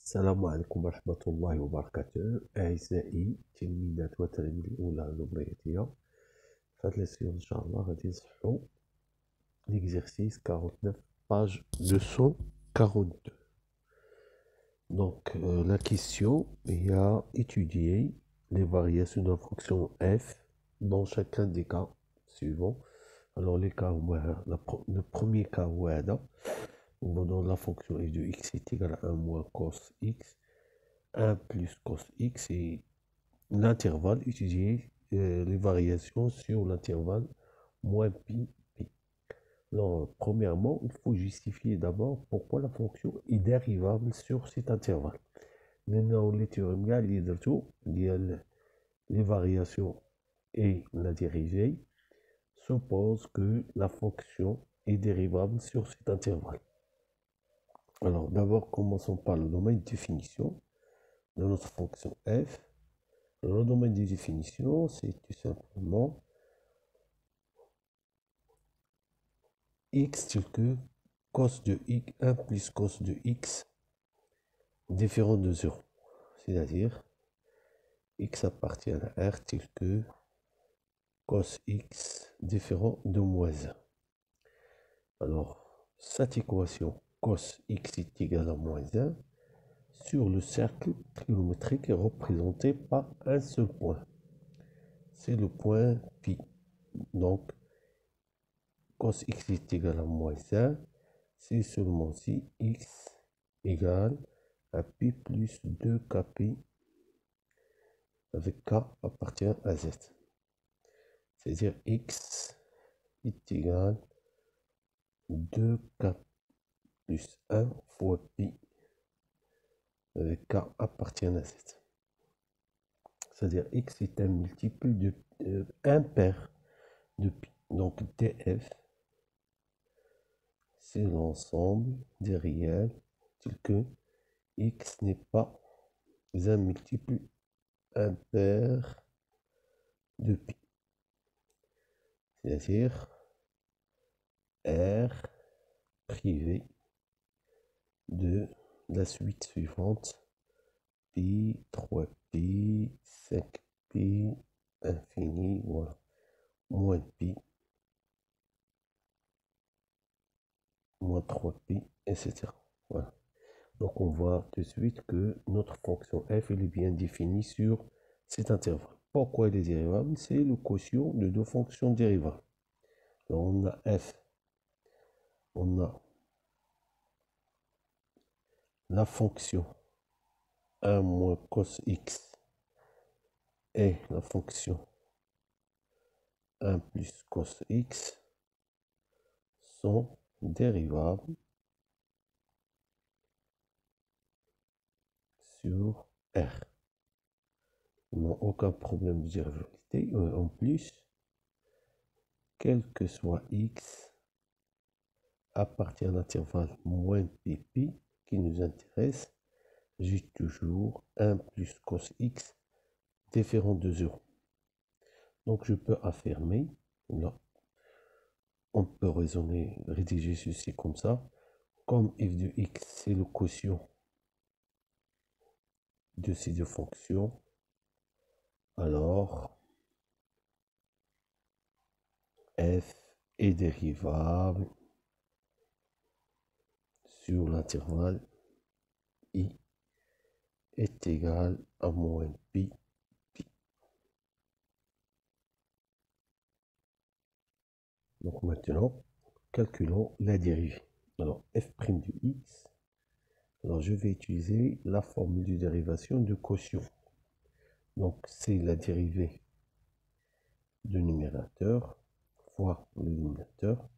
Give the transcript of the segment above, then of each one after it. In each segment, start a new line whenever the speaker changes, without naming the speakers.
السلام عليكم ورحمة الله وبركاته. أعزائي تلميذات وتلاميذ الأولى النظرية، في هاد ليسيون إن شاء الله غادي نصحو l'exercice 49, page 242. Donc la question est à étudier les variations de la fonction f dans chacun des cas suivants. Alors les cas, le premier cas où on donne la fonction f de x est égal à 1 moins cos x, 1 plus cos x, et l'intervalle, étudier les variations sur l'intervalle moins pi. Alors, premièrement, il faut justifier d'abord pourquoi la fonction est dérivable sur cet intervalle. Maintenant, les théorèmes les variations et la dérivée supposent que la fonction est dérivable sur cet intervalle. Alors, d'abord, commençons par le domaine de définition de notre fonction f. Le domaine de définition, c'est tout simplement x tel que cos de x, 1 plus cos de x différent de 0. C'est-à-dire, x appartient à R tel que cos x différent de moins 1. Alors, cette équation cos x est égal à moins 1 sur le cercle trigonométrique est représenté par un seul point. C'est le point pi. Donc, cos x est égal à moins 1, c'est seulement si x égale à pi plus 2kp avec k appartient à z. C'est-à-dire x est égal à 2k plus 1 fois pi avec k appartient à z. C'est-à-dire x est un multiple de impair de pi. Donc df, c'est l'ensemble des réels tel que x n'est pas un multiple impair de pi. C'est-à-dire R privé de la suite suivante, pi, 3pi, 5pi, infini, voilà, moins pi, moins 3pi, etc. Voilà. Donc on voit tout de suite que notre fonction f est bien définie sur cet intervalle. Pourquoi elle est dérivable? C'est le quotient de deux fonctions dérivables. Alors on a f, on a la fonction 1 moins cos x et la fonction 1 plus cos x sont dérivables sur R. Ils n'ont aucun problème de dérivabilité. En plus, quel que soit x appartient à l'intervalle moins pp qui nous intéresse, j'ai toujours 1 plus cos x différent de 0. Donc je peux affirmer, là, on peut raisonner, rédiger ceci comme ça, comme f de x c'est le quotient de ces deux fonctions, alors f est dérivable sur l'intervalle i est égal à moins pi. Donc maintenant, calculons la dérivée. Alors f' de x, alors je vais utiliser la formule de dérivation de quotient. Donc c'est la dérivée du numérateur fois le dénominateur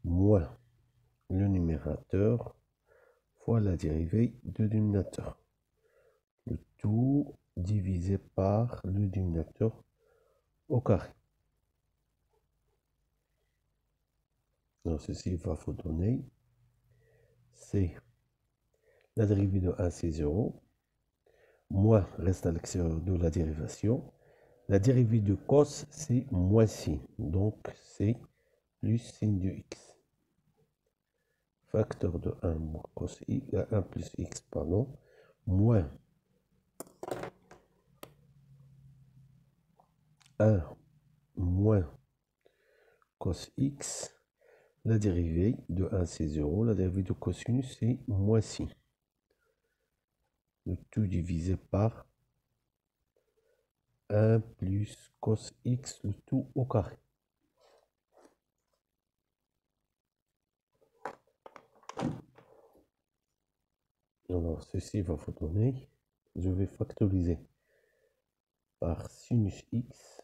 moins le numérateur fois la dérivée du dénominateur. Le tout divisé par le dénominateur au carré. Alors ceci va vous donner, c'est la dérivée de 1 c'est 0, moins reste à l'extérieur de la dérivation. La dérivée de cos c'est moins sin, donc c'est plus sin de x facteur de 1 moins cos x, 1 plus x, pardon, moins 1 moins cos x, la dérivée de 1 c'est 0, la dérivée de cosinus c'est moins sin. Le tout divisé par 1 plus cos x, le tout au carré. Alors, ceci va vous donner, je vais factoriser par sinus x,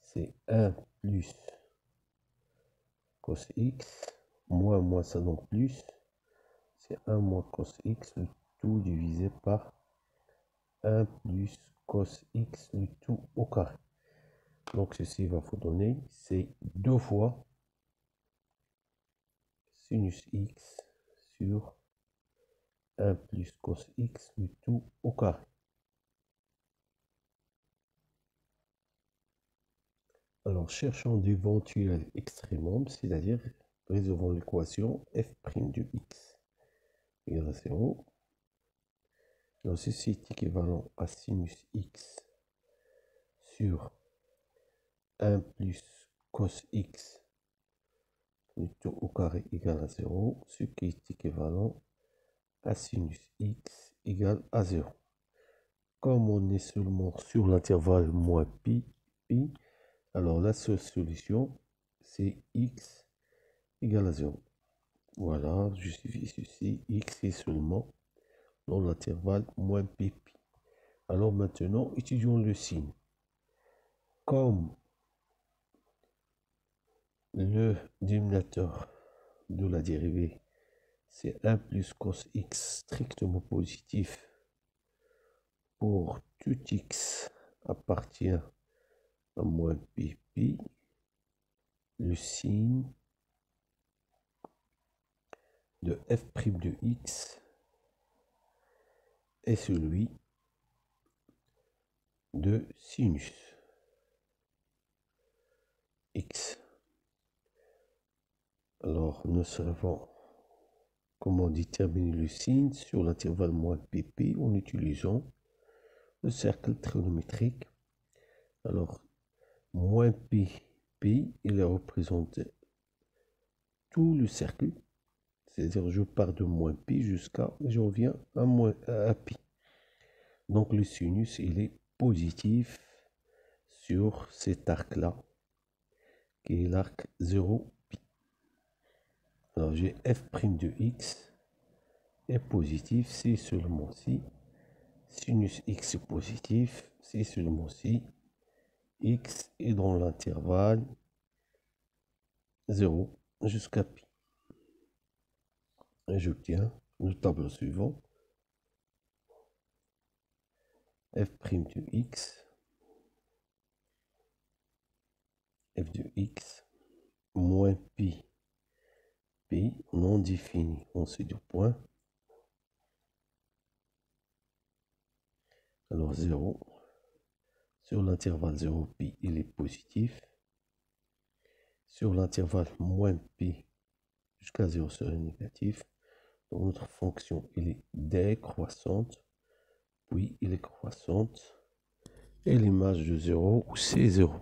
c'est 1 plus cos x, moins ça donc plus, c'est 1 moins cos x, le tout divisé par 1 plus cos x, le tout au carré. Donc ceci va vous donner, c'est 2 fois sinus x sur 1 plus cos x, le tout au carré. Alors, cherchons d'éventuels extrémum, c'est-à-dire résolvons l'équation f' de x égale à 0. Alors, ceci est équivalent à sinus x sur 1 plus cos x, le tout au carré égale à 0, ce qui est équivalent à sinus x égale à 0. Comme on est seulement sur l'intervalle moins pi, alors la seule solution, c'est x égale à 0. Voilà, justifie ceci, x est seulement dans l'intervalle moins pi. Alors maintenant, étudions le signe. Comme le dénominateur de la dérivée, c'est 1 plus cos x strictement positif pour tout x appartient à moins pi, le signe de f' de x est celui de sinus x. Alors, nous savons comment déterminer le signe sur l'intervalle moins pp en utilisant le cercle trigonométrique. Alors, moins pp, il représente tout le cercle, c'est-à-dire je pars de moins pi jusqu'à, je reviens à pi. Donc le sinus, il est positif sur cet arc-là, qui est l'arc 0 pi. Alors j'ai f' de x est positif, c'est seulement si sinus x est positif, c'est seulement si x est dans l'intervalle 0 jusqu'à pi. Et j'obtiens le tableau suivant. F' de x, f de x, moins pi, non défini en ces deux points. Alors 0, sur l'intervalle 0 pi, il est positif. Sur l'intervalle moins pi jusqu'à 0 serait négatif. Donc notre fonction, il est décroissante, puis il est croissante. Et l'image de 0, c'est 0.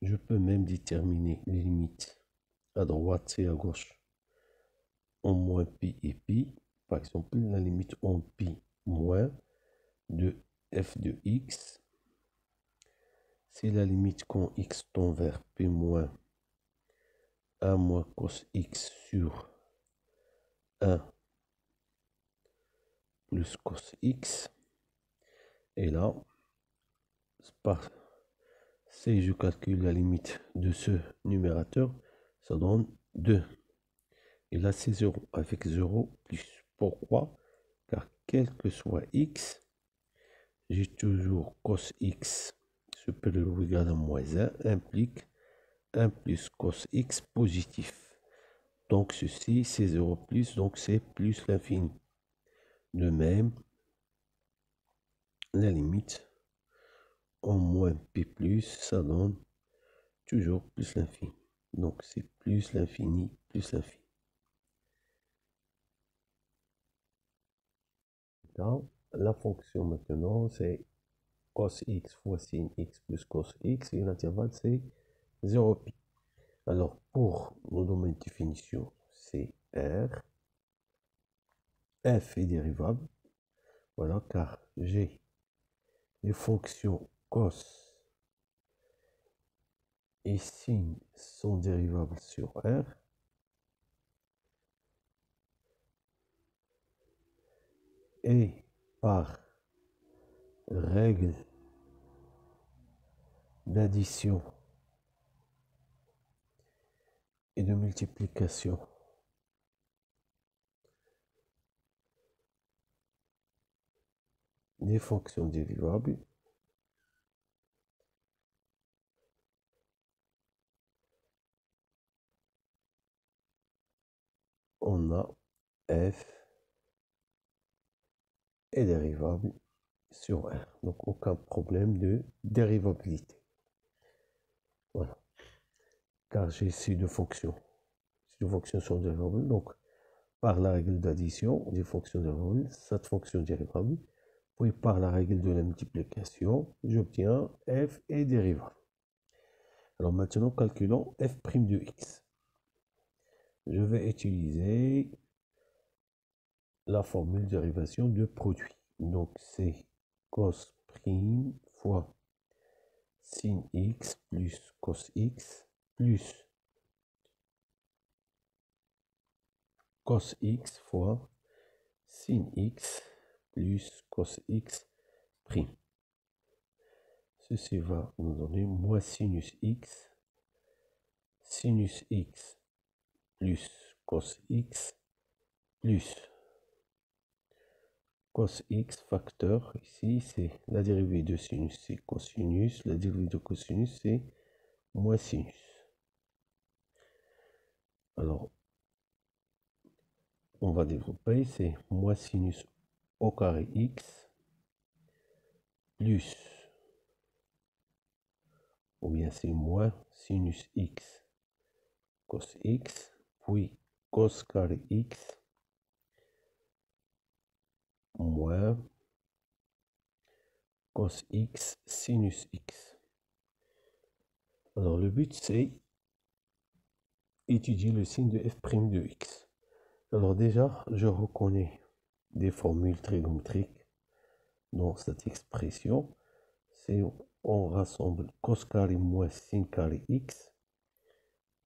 Je peux même déterminer les limites à droite et à gauche en moins pi et pi. Par exemple, la limite en pi moins de f de x, c'est la limite quand x tend vers p moins 1 moins cos x sur 1 plus cos x. Et là, si je calcule la limite de ce numérateur, ça donne 2. Et là, c'est 0 avec 0 plus. Pourquoi? Car quel que soit x, j'ai toujours cos x supérieur ou égal à moins 1 implique 1 plus cos x positif. Donc ceci, c'est 0 plus, donc c'est plus l'infini. De même, la limite en moins p plus, ça donne toujours plus l'infini. Donc c'est plus l'infini, plus l'infini. La fonction maintenant, c'est cos x fois sin x plus cos x, et l'intervalle c'est 0pi. Alors pour le domaine de définition, c'est R, f est dérivable, voilà, car j'ai les fonctions cos et sin sont dérivables sur R, et par règle d'addition et de multiplication des fonctions dérivables, on a f est dérivable sur R. Donc aucun problème de dérivabilité. Voilà. Car j'ai ces deux fonctions. Ces deux fonctions sont dérivables. Donc par la règle d'addition des fonctions dérivables, cette fonction dérivable, puis par la règle de la multiplication, j'obtiens f est dérivable. Alors maintenant, calculons f' de x. Je vais utiliser la formule de dérivation de produit. Donc c'est cos prime fois sin x plus cos x plus cos x fois sin x plus cos x prime. Ceci va nous donner moins sinus x plus cos x plus cos x facteur. Ici, c'est la dérivée de sinus, c'est cosinus. La dérivée de cosinus, c'est moins sinus. Alors, on va développer, c'est moins sinus au carré x plus, ou bien c'est moins sinus x cos x, puis cos carré x moins cos x sinus x. Alors le but c'est étudier le signe de f' de x. Alors déjà, je reconnais des formules trigonométriques dans cette expression. C'est on rassemble cos carré moins sin carré x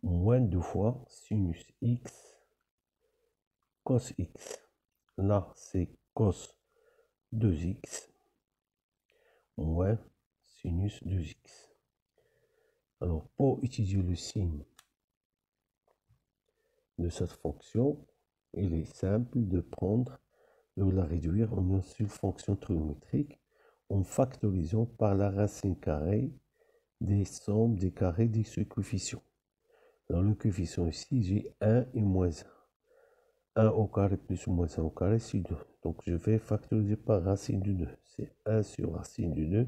moins 2 fois sinus x cos x. Là, c'est cos 2x moins sinus 2x. Alors, pour étudier le signe de cette fonction, il est simple de la réduire en une seule fonction trigonométrique en factorisant par la racine carrée des sommes des carrés des coefficients. Alors, le coefficient ici, j'ai 1 et moins 1. 1 au carré plus ou moins 1 au carré, c'est 2. Donc, je vais factoriser par racine de 2. C'est 1 sur racine de 2,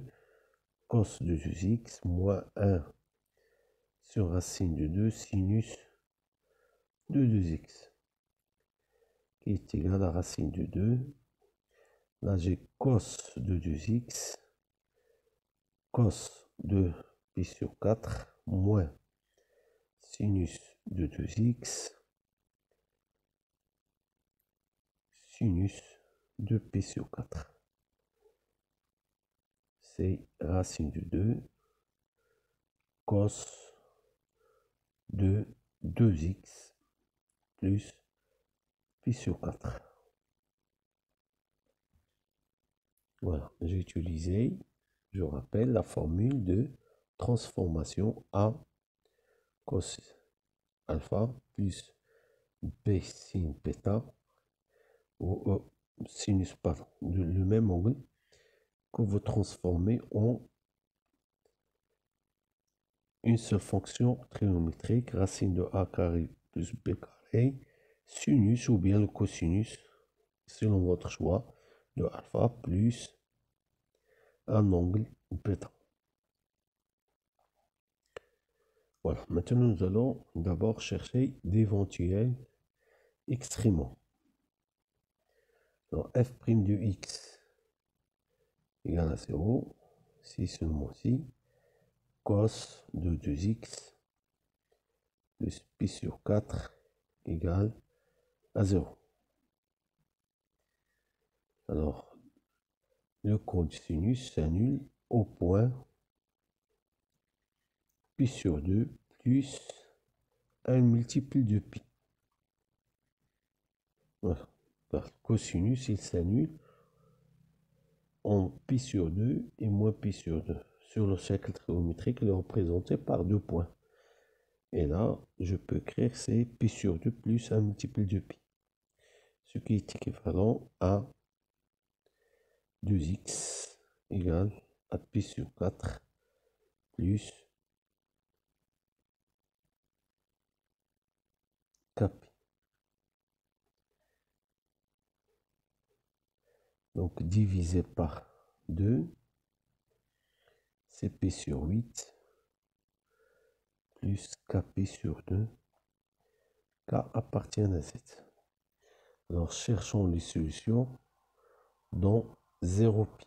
cos de 2x, moins 1 sur racine de 2, sinus de 2x, qui est égal à racine de 2. Là, j'ai cos de 2x, cos de pi sur 4, moins sinus de 2x, sinus de pi sur 4. C'est racine de 2, cos de 2x plus pi sur 4. Voilà, j'ai utilisé, je rappelle, la formule de transformation A cos alpha plus B sin bêta, ou sinus, pardon, le même angle que vous transformez en une seule fonction trigonométrique, racine de A carré plus B carré, sinus ou bien le cosinus, selon votre choix, de alpha plus un angle bêta. Voilà, maintenant nous allons d'abord chercher d'éventuels extrémaux. Alors f' de x égale à 0, si seulement si, cos de 2x plus pi sur 4 égale à 0. Alors, le cosinus s'annule au point pi sur 2 plus un multiple de pi. Voilà. Le cosinus, il s'annule en pi sur 2 et moins pi sur 2. Sur le cercle trigonométrique, il est représenté par 2 points. Et là, je peux écrire c'est pi sur 2 plus un multiple de pi. Ce qui est équivalent à 2x égale à pi sur 4 plus kpi. Donc divisé par 2, c'est p sur 8 plus kp sur 2. K appartient à z. Alors cherchons les solutions dans 0pi.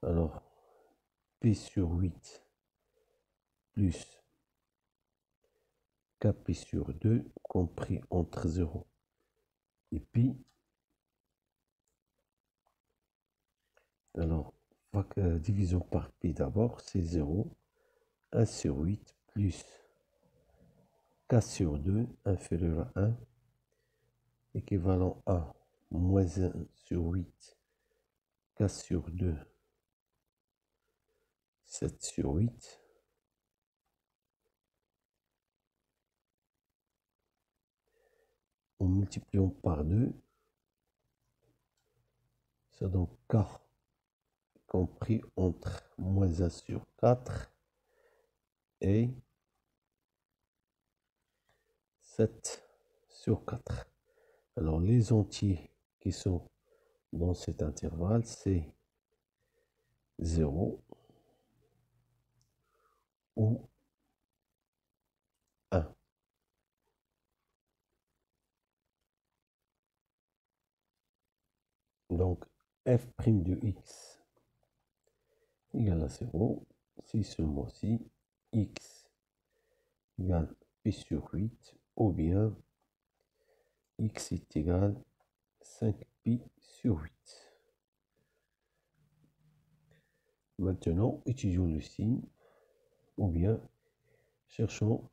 Alors p sur 8 plus kp sur 2 compris entre 0 et pi. Alors division par pi d'abord, c'est 0. 1 sur 8 plus k sur 2 inférieur à 1 équivalent à moins 1 sur 8 k sur 2 7 sur 8 en multipliant par 2, ça donne k compris entre moins 1 sur 4 et 7 sur 4. Alors les entiers qui sont dans cet intervalle, c'est 0 ou 1. Donc f' de x égale à 0, si seulement si x égale pi sur 8, ou bien x est égal 5pi sur 8. Maintenant, étudions le signe, ou bien cherchons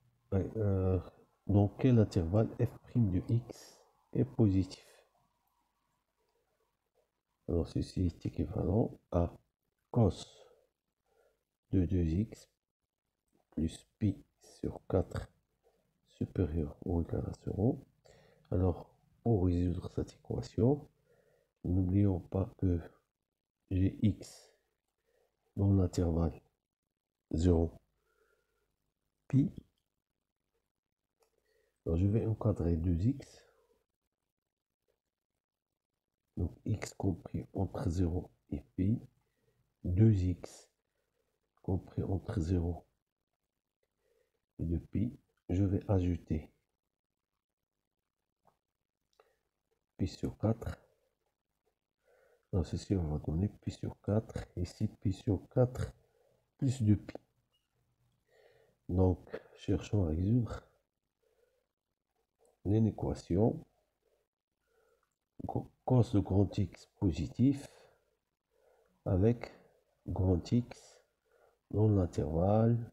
dans quel intervalle f' de x est positif. Alors ceci est équivalent à cos de 2x plus pi sur 4 supérieur ou égal à 0. Alors, pour résoudre cette équation, n'oublions pas que j'ai x dans l'intervalle 0 pi. Alors, je vais encadrer 2x. Donc, x compris entre 0 et pi. 2x compris entre 0 et 2 pi. Je vais ajouter pi sur 4. Alors, ceci va donner pi sur 4. Ici, pi sur 4 plus 2 pi. Donc, cherchons à résoudre l'équation cos de grand X positif avec grand X dans l'intervalle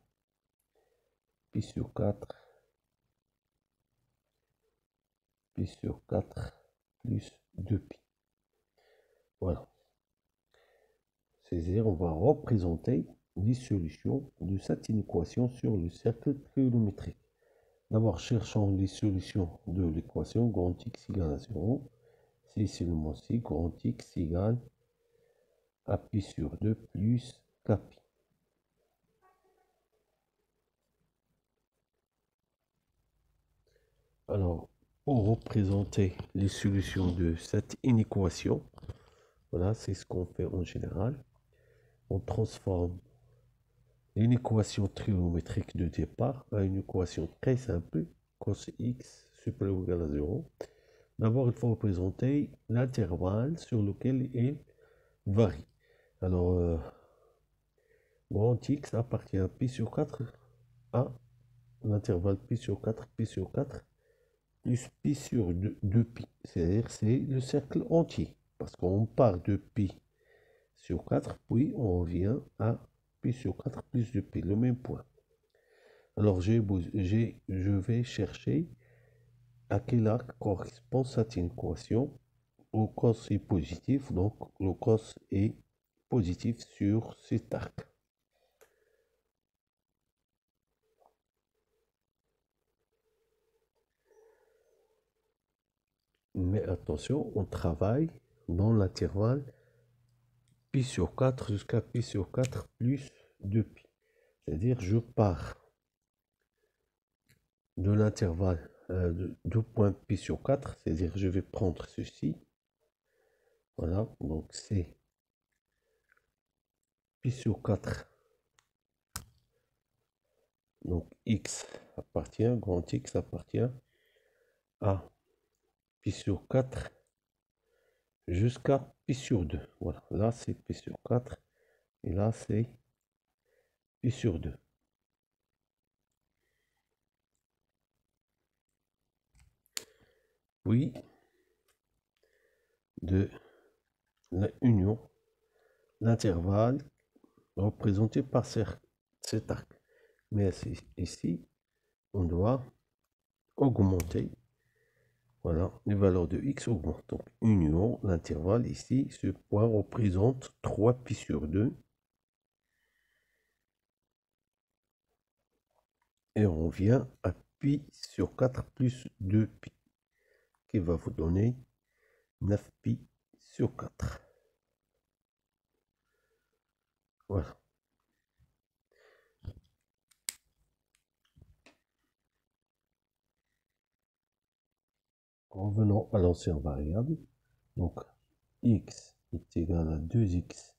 pi sur 4 plus 2pi. Voilà. C'est-à-dire, on va représenter les solutions de cette inéquation sur le cercle trigonométrique. D'abord, cherchons les solutions de l'équation grand X égale à 0. Si seulement si grand X égale à pi sur 2 plus kpi. Alors, pour représenter les solutions de cette inéquation, voilà, c'est ce qu'on fait en général. On transforme Une équation trigonométrique de départ à une équation très simple, cos x supérieur ou égal à 0. D'abord, il faut représenter l'intervalle sur lequel il varie. Alors, grand X appartient à pi sur 4 à l'intervalle pi sur 4 plus pi sur 2 pi. C'est-à-dire c'est le cercle entier. Parce qu'on part de pi sur 4, puis on revient à pi sur 4 plus 2 pi, le même point. Alors, je vais chercher à quel arc correspond cette équation. Le cos est positif, donc le cos est positif sur cet arc. Mais attention, on travaille dans l'intervalle pi sur 4 jusqu'à pi sur 4 plus 2 pi. C'est-à-dire je pars de l'intervalle de point pi sur 4, c'est-à-dire je vais prendre ceci. Voilà, donc c'est pi sur 4. Donc x appartient, grand X appartient à pi sur 4 jusqu'à pi sur 2. Voilà, là c'est pi sur 4 et là c'est pi sur 2. Puis de la union, l'intervalle représenté par cet arc. Mais ici, on doit augmenter. Voilà, les valeurs de x augmentent. Donc, union, l'intervalle ici, ce point représente 3 pi sur 2. Et on vient à pi sur 4 plus 2 pi, qui va vous donner 9 pi sur 4. Voilà. Revenons à l'ancienne variable. Donc, x est égal à 2x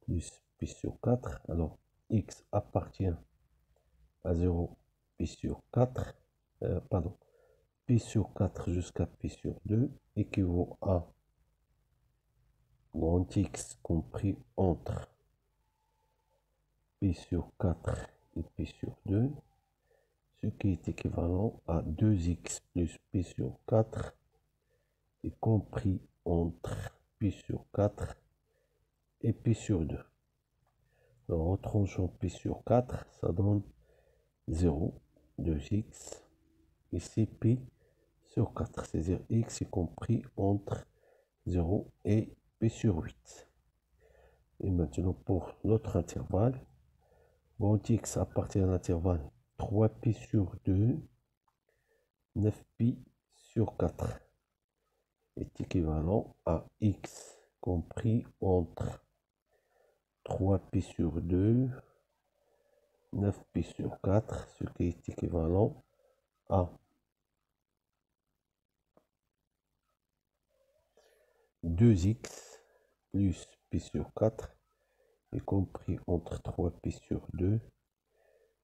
plus pi sur 4. Alors, x appartient à 0, pi sur 4. Pardon, pi sur 4 jusqu'à pi sur 2 équivaut à grand X compris entre pi sur 4 et pi sur 2, ce qui est équivalent à 2x plus pi sur 4 et compris entre pi sur 4 et pi sur 2. Alors, retranchant pi sur 4, ça donne 0, 2x, ici pi sur 4, c'est-à-dire x est compris entre 0 et pi sur 8. Et maintenant, pour l'autre intervalle, grand X appartient à l'intervalle 3 pi sur 2, 9 pi sur 4 est équivalent à x compris entre 3 pi sur 2, 9 pi sur 4, ce qui est équivalent à 2x plus pi sur 4 est compris entre 3 pi sur 2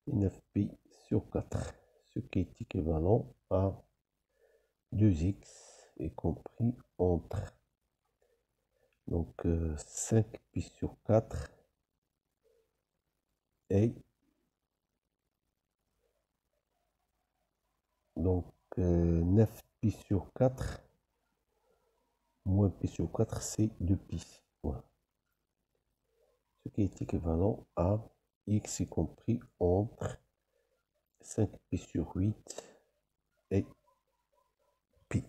et 9 pi sur 4, ce qui est équivalent à 2x est compris entre donc 5 pi sur 4 et donc 9 pi sur 4 moins pi sur 4, c'est 2 pi. Voilà. Ce qui est équivalent à x est compris entre 5 pi sur 8 et pi.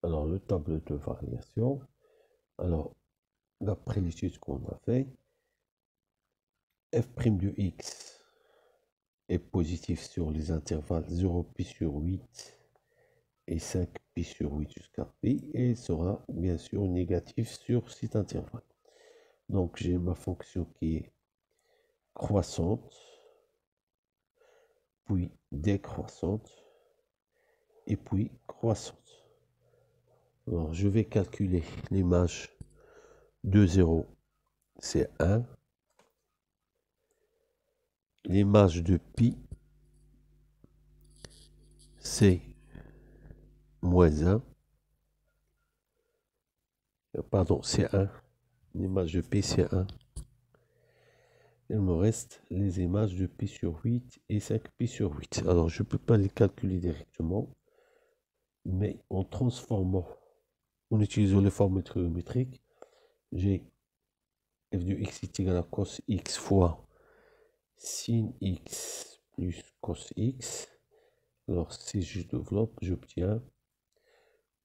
Alors, le tableau de variation. Alors, d'après l'étude qu'on a fait, f' de x est positif sur les intervalles 0 pi sur 8 et 5 pi sur 8 jusqu'à pi, et sera bien sûr négatif sur cet intervalle. Donc j'ai ma fonction qui est croissante, puis décroissante, et puis croissante. Alors, je vais calculer l'image de 0, c'est 1. L'image de pi, c'est moins 1. Pardon, c'est 1. L'image de pi, c'est 1. Il me reste les images de pi sur 8 et 5pi sur 8. Alors, je ne peux pas les calculer directement, mais en transformant, en utilisant les formules trigonométriques, j'ai f de x est égal à cos x fois sin x plus cos x. Alors, si je développe, j'obtiens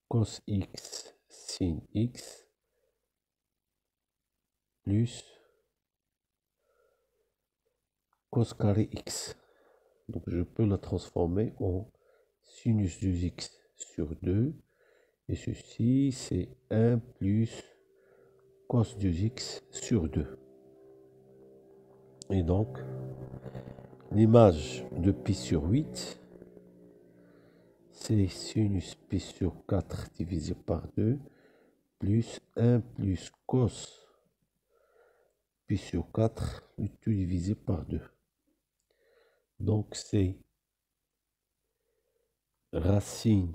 cos x sin x plus cos carré x. Donc, je peux la transformer en sinus de x sur 2. Et ceci, c'est 1 plus cos de x sur 2. Et donc, l'image de pi sur 8, c'est sinus pi sur 4 divisé par 2, plus 1 plus cos pi sur 4, le tout divisé par 2. Donc, c'est racine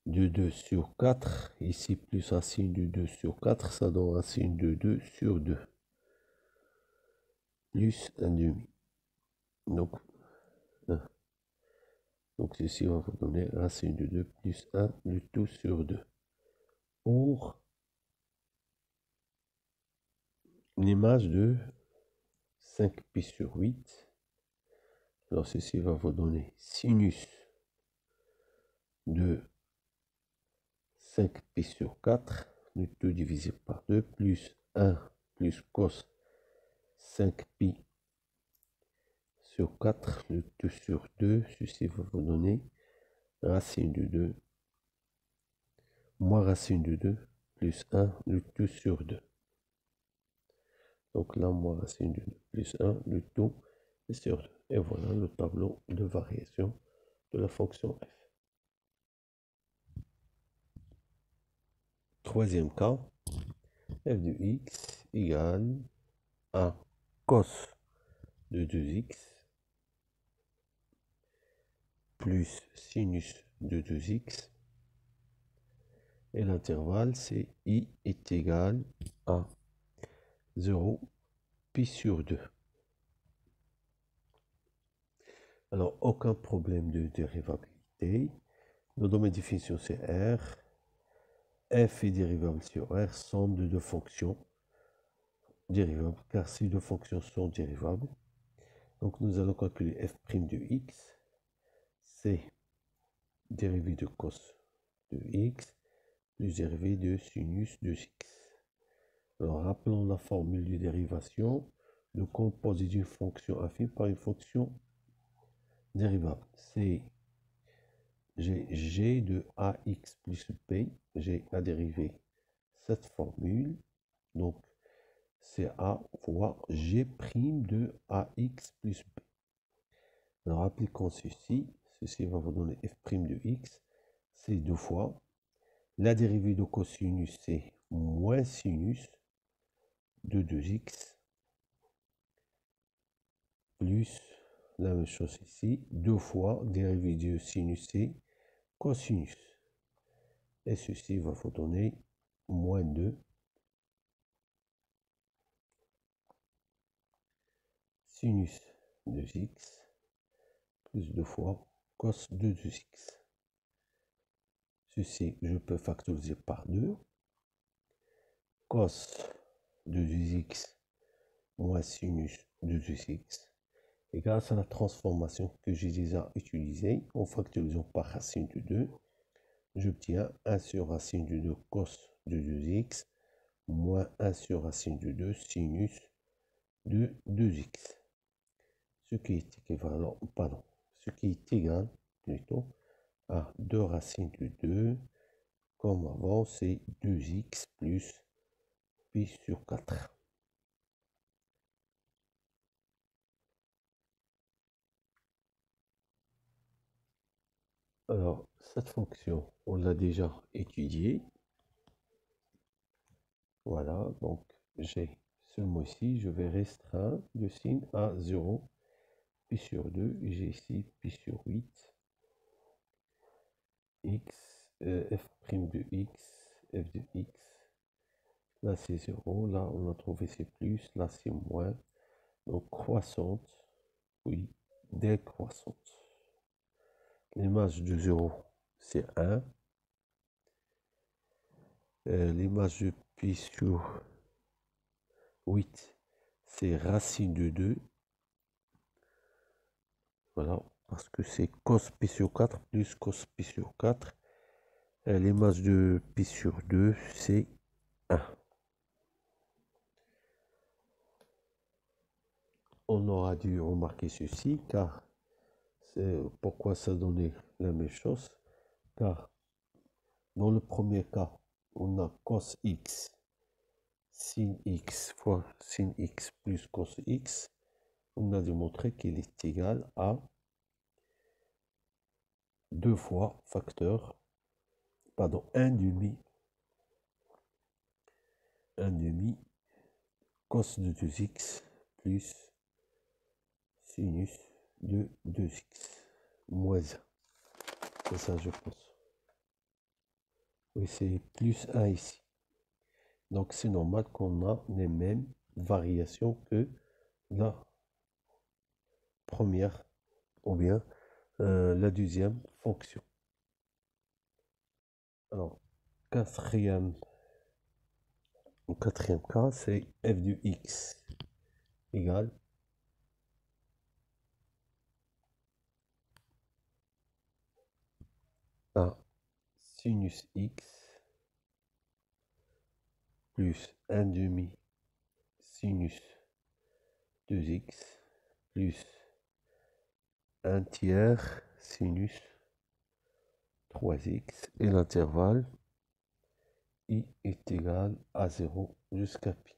de 2 sur 4, ici plus racine de 2 sur 4, ça donne racine de 2 sur 2, plus 1 demi. Donc, 1. Donc ceci va vous donner racine de 2 plus 1, le tout sur 2. Pour l'image de 5pi sur 8, alors ceci va vous donner sinus de 5pi sur 4, le tout divisé par 2, plus 1 plus cos 5pi sur 4, le tout sur 2, ceci va vous donner racine de 2 moins racine de 2 plus 1, le tout sur 2. Donc là, moins racine de 2 plus 1, le tout est sur 2. Et voilà le tableau de variation de la fonction f. Troisième cas, f de x égale à cos de 2x plus sinus de 2x. Et l'intervalle, c'est i est égal à 0, pi sur 2. Alors, aucun problème de dérivabilité. Le domaine de définition, c'est R. F est dérivable sur R, somme de deux fonctions dérivables, car ces deux fonctions sont dérivables. Donc, nous allons calculer f' de x. C'est dérivé de cos de x plus dérivé de sinus de x. Alors, rappelons la formule de dérivation. Le composé d'une fonction affine par une fonction dérivable. C'est g de ax plus b. J'ai à dériver cette formule. Donc, c'est a fois g' de ax plus b. Alors, appliquons ceci. Ceci va vous donner f' de x. C'est 2 fois. La dérivée de cosinus, c'est moins sinus de 2x plus la même chose ici. 2 fois dérivée de sinus, c'est cosinus. Et ceci va vous donner moins 2 sinus de x plus 2 fois cos de 2x. Ceci, je peux factoriser par 2. Cos de 2x moins sinus de 2x. Et grâce à la transformation que j'ai déjà utilisée, en factorisant par racine de 2, j'obtiens 1 sur racine de 2 cos de 2x moins 1 sur racine de 2 sinus de 2x. Ce qui est équivalent, pardon, ce qui est égal plutôt à 2 racines de 2, comme avant, c'est 2x plus pi sur 4. Alors, cette fonction, on l'a déjà étudiée. Voilà, donc j'ai ce mot-ci, je vais restreindre le signe à 0, pi sur 2, j'ai ici pi sur 8, x, f' de x, f de x, là c'est 0, là on a trouvé c'est plus, là c'est moins, donc croissante, oui, décroissante. L'image de 0, c'est 1. L'image de pi sur 8, c'est racine de 2. Voilà, parce que c'est cos pi sur 4 plus cos pi sur 4. L'image de pi sur 2, c'est 1. On aura dû remarquer ceci, car c'est pourquoi ça donnait la même chose. Car dans le premier cas, on a cos x, sin x fois sin x plus cos x. On a démontré qu'il est égal à 2 fois facteur, pardon, 1 demi cos de 2x plus sinus de 2x moins 1. C'est ça, je pense. Oui, c'est plus 1 ici. Donc, c'est normal qu'on a les mêmes variations que la première ou bien la deuxième fonction. Alors, quatrième cas, c'est f de x égale à sinus x plus 1 demi sinus 2x plus 1 tiers sinus 3x et l'intervalle i est égal à 0 jusqu'à pi.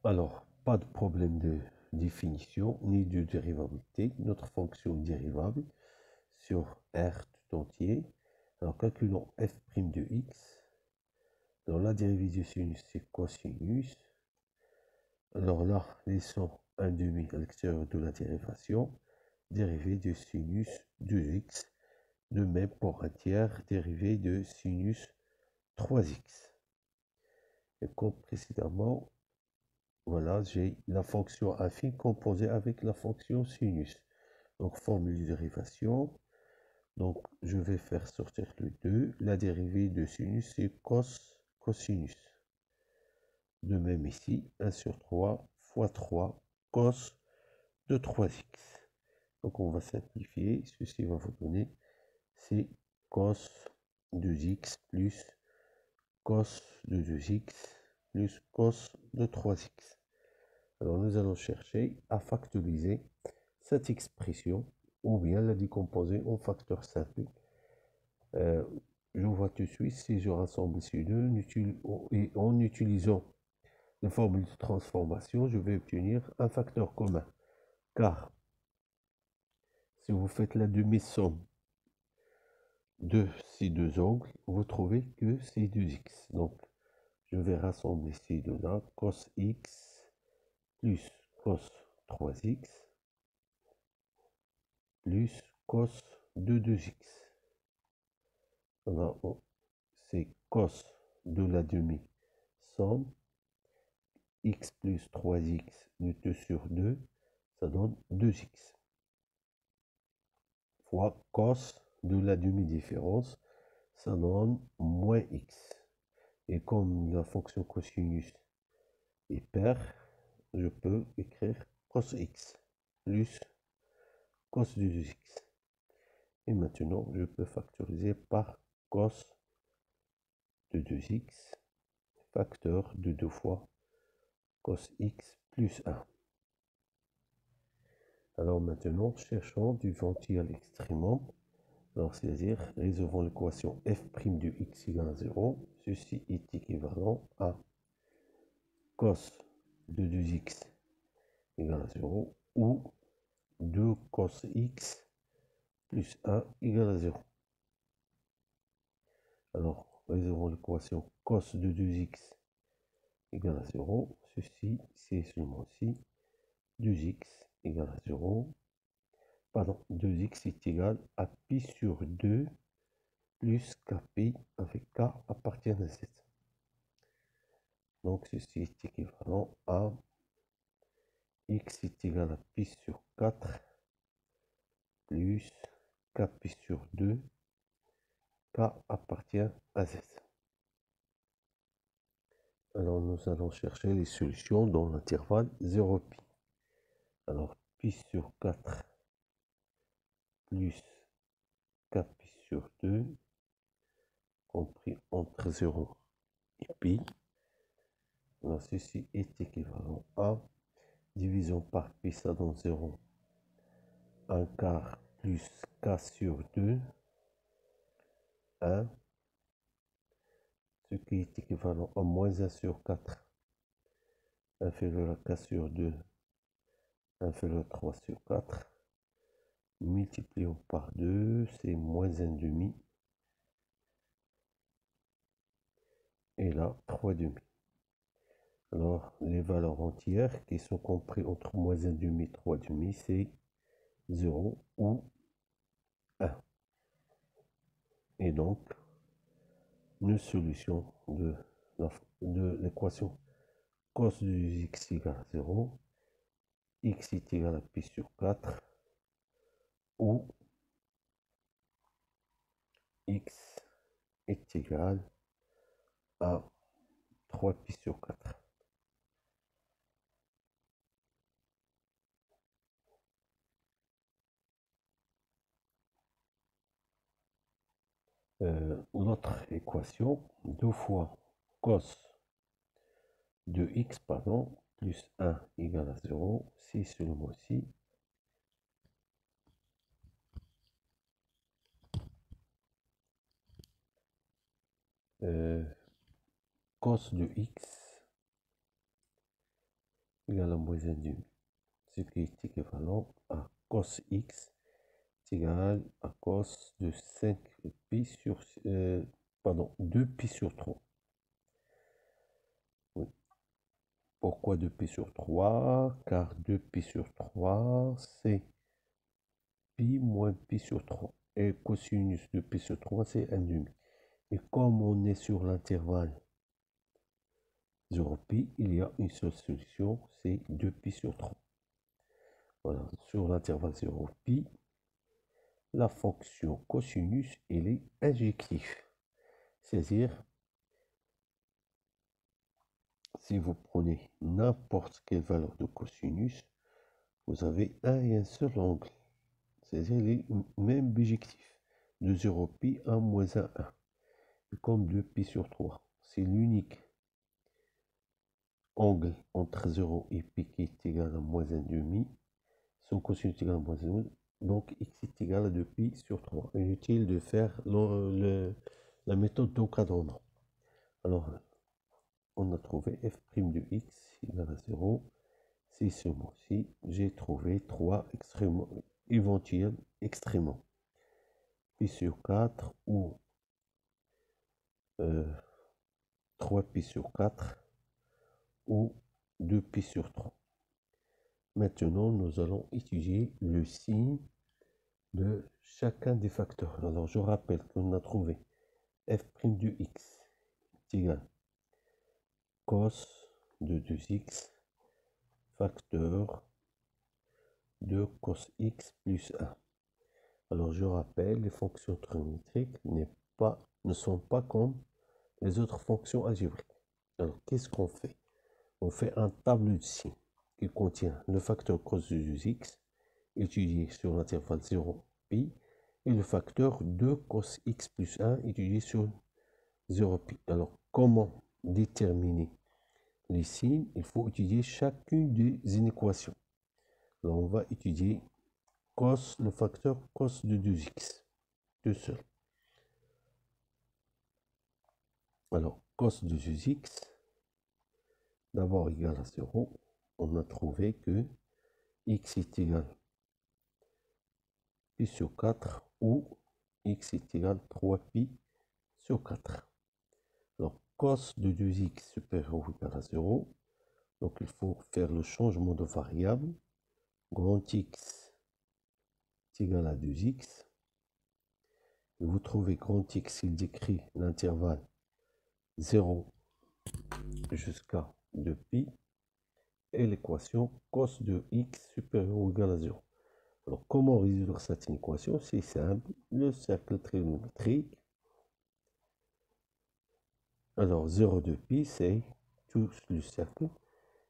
Alors, pas de problème de définition ni de dérivabilité. Notre fonction dérivable sur R tout entier. Alors, calculons f' de x. Dans la dérivée du sinus, c'est cosinus. Alors là, laissons un demi à l'extérieur de la dérivation. Dérivée de sinus 2x. De même pour un tiers, dérivée de sinus 3x. Et comme précédemment, voilà, j'ai la fonction affine composée avec la fonction sinus. Donc, formule de dérivation. Donc, je vais faire sortir le 2. La dérivée de sinus, c'est cosinus. De même ici, 1 sur 3 fois 3 cos de 3x. Donc, on va simplifier. Ceci va vous donner, c'est cos de x plus cos de 2x plus cos de 3x. Alors, nous allons chercher à factoriser cette expression ou bien la décomposer en facteurs simples. Je vois tout de suite, si je rassemble ces deux, et en utilisant la formule de transformation, je vais obtenir un facteur commun. Car si vous faites la demi-somme de ces deux angles, vous trouvez que c'est 2x. Donc, je vais rassembler ces deux-là, cos x plus cos 3x plus cos de 2x. C'est cos de la demi somme x plus 3x de 2 sur 2, ça donne 2x fois cos de la demi-différence, ça donne moins x. Et comme la fonction cosinus est paire, je peux écrire cos x plus cos de 2x. Et maintenant, je peux factoriser par cos de 2x, facteur de 2 fois cos x plus 1. Alors maintenant, cherchons du ventile à l'extrémum. Alors, c'est-à-dire, résolvons l'équation f' de x égale à 0. Ceci est équivalent à cos de 2x égale à 0 ou 2 cos x plus 1 égale à 0. Alors, résolvons l'équation cos de 2x égale à 0. Ceci, c'est seulement ci. 2x égale à 0. Pardon, 2x est égal à pi sur 2 plus kpi avec k appartient à z. Donc, ceci est équivalent à x est égal à pi sur 4 plus kpi sur 2, k appartient à z. Alors, nous allons chercher les solutions dans l'intervalle 0pi. Alors, pi sur 4 plus kpi sur 2, compris entre 0 et pi. Alors, ceci est équivalent à, division par pi, ça donne 0. 1 quart plus k sur 2, 1, ce qui est équivalent à moins 1 sur 4, inférieur à k sur 2, inférieur à 3 sur 4, multiplions par 2, c'est moins 1 demi, et là, 3 demi. Alors, les valeurs entières qui sont comprises entre moins 1 demi et 3 demi, c'est 0 ou 1. Et donc, une solution de l'équation cos de x égale à 0, x est égal à pi sur 4, ou x est égal à 3 pi sur 4. L'autre équation, 2 fois cos de x, pardon, plus 1 égale à 0, c'est seulement ci. Cos de x égale à moins 1 demi, ce qui est équivalent à cos x est égal à cos de 5 pi sur, pardon, 2 pi sur 3. Oui. Pourquoi 2 pi sur 3? Car 2 pi sur 3, c'est pi moins pi sur 3. Et cosinus de pi sur 3, c'est 1 demi. Et comme on est sur l'intervalle 0pi, il y a une seule solution, c'est 2pi sur 3. Voilà, sur l'intervalle 0pi, la fonction cosinus, elle est injective. C'est-à-dire, si vous prenez n'importe quelle valeur de cosinus, vous avez un et un seul angle. C'est-à-dire les mêmes bijectifs. De 0pi à moins 1, 1. Et comme 2pi sur 3, c'est l'unique angle entre 0 et pi qui est égal à moins 1 demi. Son cosinus est égal à moins 1 demi. Donc x est égal à 2pi sur 3. Inutile de faire la méthode d'encadrement. Alors, on a trouvé f' de x égale à 0. C'est seulement si j'ai trouvé 3 éventuels extrémement. Pi sur 4 ou 3 pi sur 4 ou 2 pi sur 3. Maintenant, nous allons étudier le signe de chacun des facteurs. Alors, je rappelle qu'on a trouvé f' de x est égal cos de 2x facteur de cos x plus 1. Alors, je rappelle, les fonctions trigonométriques ne sont pas comme les autres fonctions algébriques. Alors, qu'est-ce qu'on fait? On fait un tableau de signes qui contient le facteur cos de 2x étudié sur l'intervalle 0pi et le facteur 2 cos x plus 1 étudié sur 0pi. Alors, comment déterminer les signes? Il faut étudier chacune des inéquations. Alors, on va étudier cos, le facteur cos de 2x, tout seul. Alors, cos de 2x, d'abord égal à 0, on a trouvé que x est égal pi sur 4 ou x est égal à 3pi sur 4. Alors, cos de 2x supérieur ou égal à 0. Donc, il faut faire le changement de variable. Grand X est égal à 2x. Et vous trouvez grand X, il décrit l'intervalle 0 jusqu'à 2pi. Et l'équation cos de x supérieur ou égal à 0. Alors, comment résoudre cette équation? C'est simple. Le cercle trigonométrique. Alors, 0 de pi, c'est tout le cercle.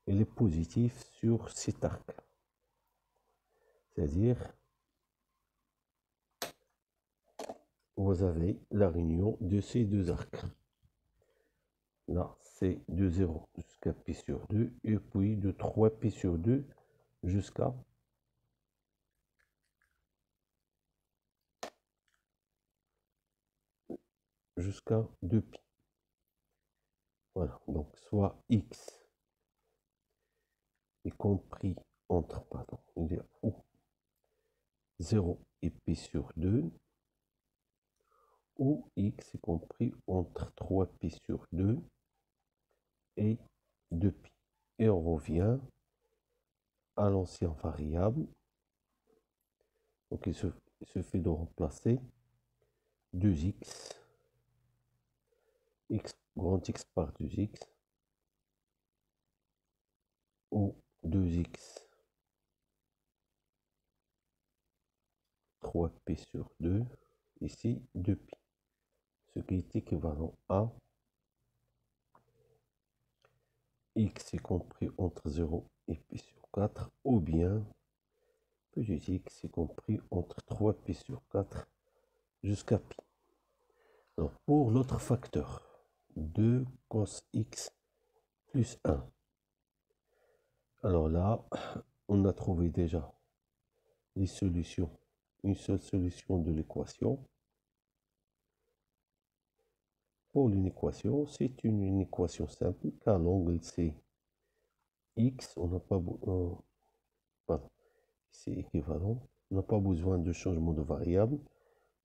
Il est positif sur cet arc. C'est-à-dire, vous avez la réunion de ces deux arcs. Là, c'est de 0 jusqu'à pi sur 2, et puis de 3pi sur 2 jusqu'à 2pi. Voilà, donc soit x est compris entre, il y a 0 et pi sur 2, ou x est compris entre 3pi sur 2 et 2pi. Et on revient à l'ancienne variable. Donc il suffit de remplacer 2x, grand X par 2x, ou 2x 3pi sur 2, ici 2pi, ce qui est équivalent à x est compris entre 0 et pi sur 4, ou bien petit x est compris entre 3pi sur 4 jusqu'à pi. Alors, pour l'autre facteur, 2 cos x plus 1. Alors là, on a trouvé déjà les solutions, une seule solution de l'équation. Pour une équation, c'est une équation simple, car l'angle c'est x, on n'a pas c'est équivalent, on n'a pas besoin de changement de variable.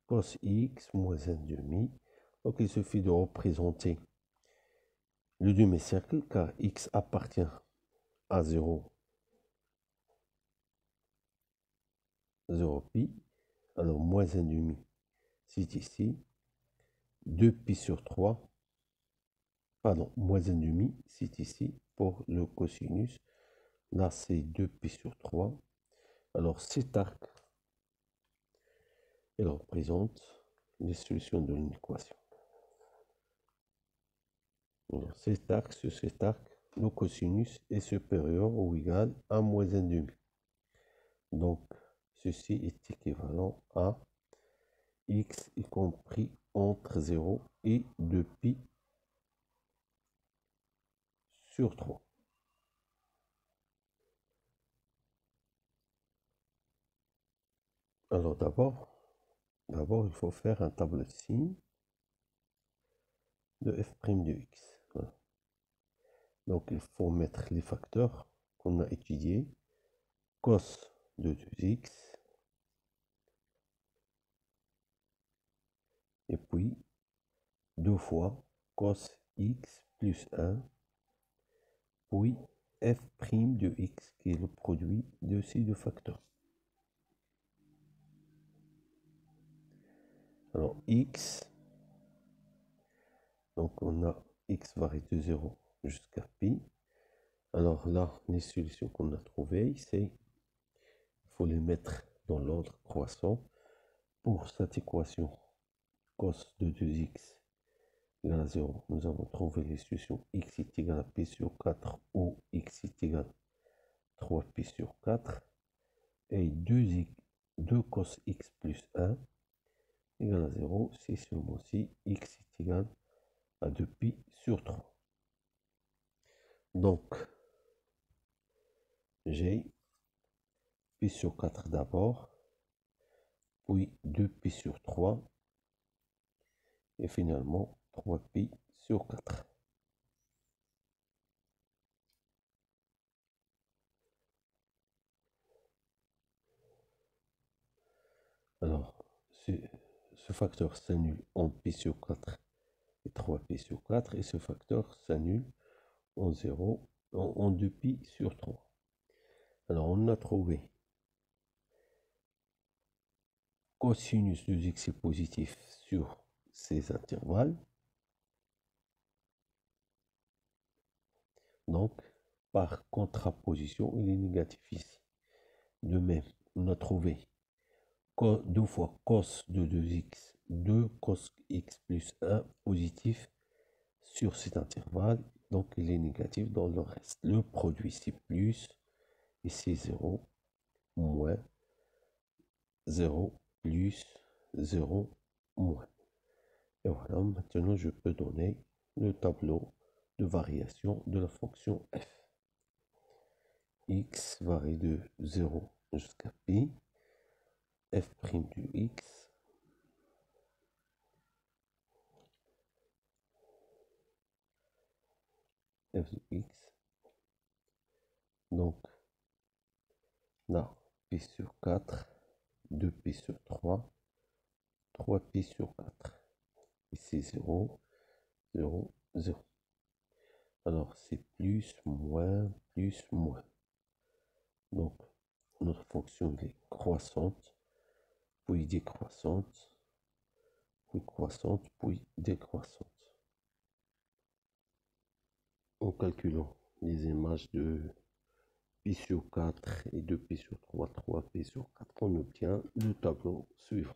Cos x moins 1,5. Donc il suffit de représenter le demi-cercle, car x appartient à 0 pi. Alors moins 1,5, c'est ici. 2pi sur 3, pardon, moins 1,5, c'est ici pour le cosinus. Là, c'est 2pi sur 3. Alors, cet arc, il représente les solutions de l'équation. Cet arc sur cet arc, le cosinus est supérieur ou égal à moins 1,5. Donc, ceci est équivalent à x y compris entre 0 et 2pi sur 3. Alors d'abord, il faut faire un tableau de signes de f' de x. Voilà. Donc il faut mettre les facteurs qu'on a étudiés. Cos de 2x, et puis 2 fois cos x plus 1, puis f' de x, qui est le produit de ces deux facteurs. Alors x, donc on a x varie de 0 jusqu'à pi. Alors là, les solutions qu'on a trouvées, c'est, il faut les mettre dans l'ordre croissant. Pour cette équation, cos de 2x égale à 0, nous avons trouvé les solutions x est égal à pi sur 4 ou x est égal à 3pi sur 4. Et 2 cos x plus 1 égale à 0, c'est seulement si x est égal à 2pi sur 3. Donc, j'ai pi sur 4 d'abord, puis 2pi sur 3, et finalement 3pi sur 4. Alors, ce facteur s'annule en P sur 4 et 3P sur 4, et ce facteur s'annule en 0, en 2Pi sur 3. Alors, on a trouvé cosinus de x est positif sur ces intervalles. Donc, par contraposition, il est négatif ici. De même, on a trouvé 2 fois cos de 2x, 2 cos x plus 1 positif sur cet intervalle. Donc, il est négatif dans le reste. Le produit, c'est plus, et c'est 0, moins, 0, plus, 0, moins. Et voilà, maintenant, je peux donner le tableau de variation de la fonction f. X varie de 0 jusqu'à pi, f' du x, f de x, donc là, pi sur 4, 2pi sur 3, 3pi sur 4, ici 0, 0, 0. Alors c'est plus, moins, donc notre fonction est croissante, puis décroissante, puis croissante, puis décroissante. En calculant les images de pi sur 4 et de pi sur 3, 3pi sur 4, on obtient le tableau suivant.